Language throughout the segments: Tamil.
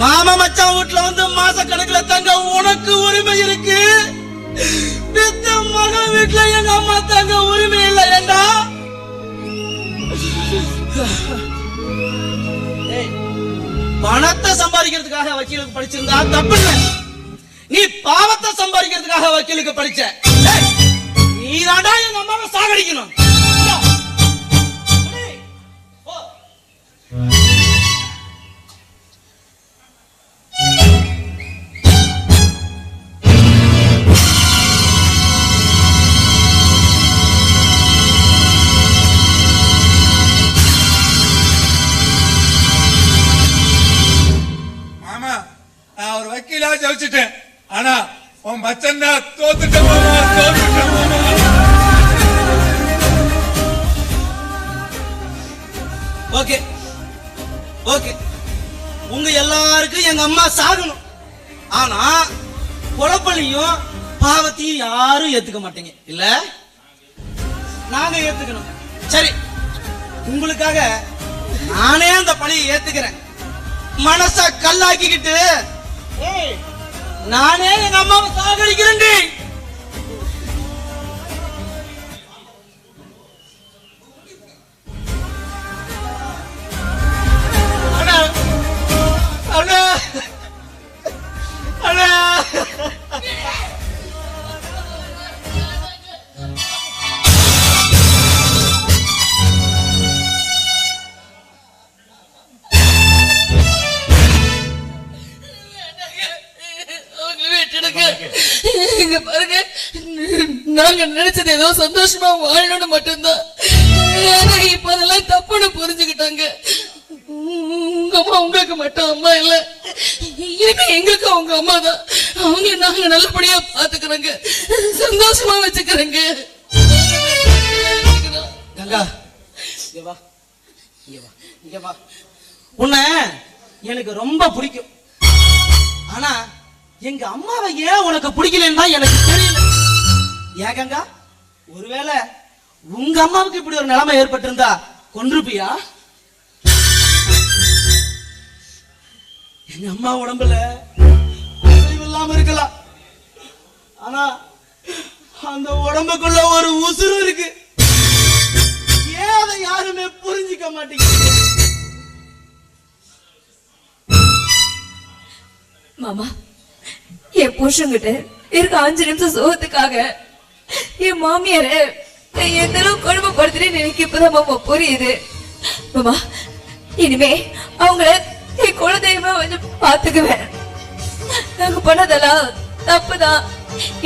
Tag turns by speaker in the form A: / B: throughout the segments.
A: மாமா மச்சான் வீட்டுல வந்து மாச கணக்குல தங்க உனக்கு உரிமை இருக்கு. பெத்த மகன் வீட்டுல எங்க அம்மா தங்க உரிமை இல்லை. ஏண்டா பணத்தை சம்பாதிக்கிறதுக்காக வக்கீலுக்கு படிச்சிருந்தா தப்பு இல்லை. நீ பாவத்தை சம்பாதிக்கிறதுக்காக வக்கீலுக்கு படிச்ச. நீ தாண்டா எங்க அம்மாவை சாகடிக்கணும்.
B: ஜெயிச்சிட்டேன். ஆனா உன் மச்சன் தான் தோத்துட்டேன் மாமா, தோத்துட்டேன் மாமா.
A: ஓகே ஓகே, உங்க எல்லாருக்கும் எங்க அம்மா சாகணும். ஆனா குழப்பலையும் பாவத்தையும் யாரும் ஏத்துக்க மாட்டீங்க இல்ல, நாங்க ஏத்துக்கணும். சரி, உங்களுக்காக நானே அந்த பழியை ஏத்துக்கிறேன். மனச கல்லாக்கிக்கிட்டு நானே எங்க அம்மாவை சாகடிக்கிறேன்.
C: பாருங்க, நாங்க நினைச்சது ஏதோ சந்தோஷமா வாழணும்னு மட்டும்தான். இப்ப அதெல்லாம் தப்புன்னு புரிஞ்சுக்கிட்டாங்க. உங்க அம்மா உங்களுக்கு மட்டும் அம்மா இல்ல, இனிமே எங்களுக்கு அவங்க அம்மா தான். அவங்க நாங்க நல்லபடியா பாத்துக்கிறோங்க, சந்தோஷமா வச்சுக்கிறோங்க.
A: கங்கா, உன்னை எனக்கு ரொம்ப பிடிக்கும். ஆனா எங்க அம்மாவை ஏன் உனக்கு பிடிக்கலன்னு தான் எனக்கு தெரியல. ஏன் கங்கா, ஒருவேளை உங்க அம்மாவுக்கு இப்படி ஒரு நிலைமை ஏற்பட்டிருந்தா கொன்றுப்பியா? எங்க அம்மா உடம்புல இல்லாம இருக்கலாம், ஆனா அந்த உடம்புக்குள்ள ஒரு உசுறு இருக்கு. ஏன் அதை யாருமே புரிஞ்சிக்க மாட்டேங்குது?
C: மாமா, என் புருஷங்கிட்ட இருக்க 5 நிமிஷம் சோகத்துக்காக என் மாமியார எந்த அளவு கொடுமைப்படுத்துறேன்னு எனக்கு இப்பதான் மாமா புரியுது. மாமா, இனிமே அவங்கள என் குலதெய்வமா கொஞ்சம் பாத்துக்குவேன். நாங்க பண்ணதெல்லாம் தப்புதான்.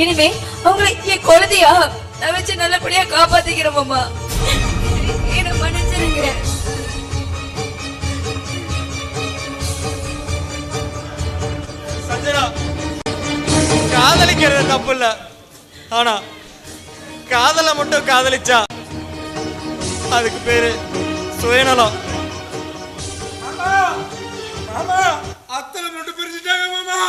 C: இனிமே அவங்களை என் குழந்தையா நான் வச்சு நல்லபடியா காப்பாத்திக்கிறேன். மாமா, என்ன மன்னிச்சிருங்க.
B: சஞ்சனா, காதலிக்கிறது தப்பு இல்ல, ஆனா காதலை மட்டும் காதலிச்சா அதுக்கு பேரு சுயநலம். அத்தனை மட்டும் பிரிச்சுட்டாங்க மாமா.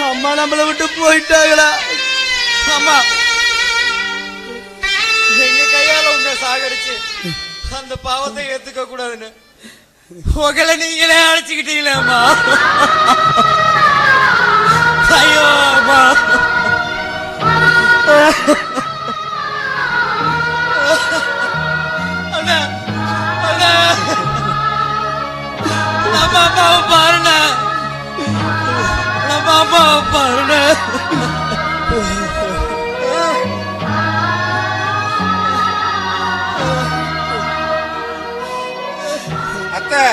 A: அம்மா நம்மளை விட்டு போயிட்டாங்களா?
B: அம்மா, எங்க கையால உங்க சாகடிச்சு அந்த பாவத்தை ஏத்துக்க கூடாதுன்னு உங்களை நீங்களே அழைச்சுக்கிட்டீங்களே அம்மா. ஐயோ அம்மா, அண்ணா அண்ணா, நம்ம அம்மாவை பாருண்ண, நம்ம அம்மாவை பாருண்ண. அத்தை,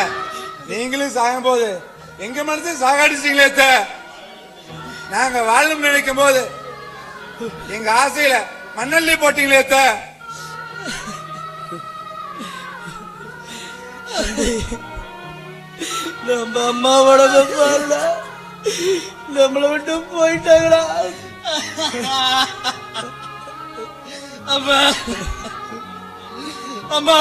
B: நீங்களும் சாகும் போது எங்க மனசையும் சாகாடிச்சிங்களே அத்தை. நாங்க வாழணும் நினைக்கும் போது எங்க ஆசையில
D: மண்ணள்ளி போட்டீங்களே அத்த.
A: நம்ம அம்மாவோட பாருடா, நம்மளை விட்டு போயிட்டாங்கடா.
B: அம்மா அம்மா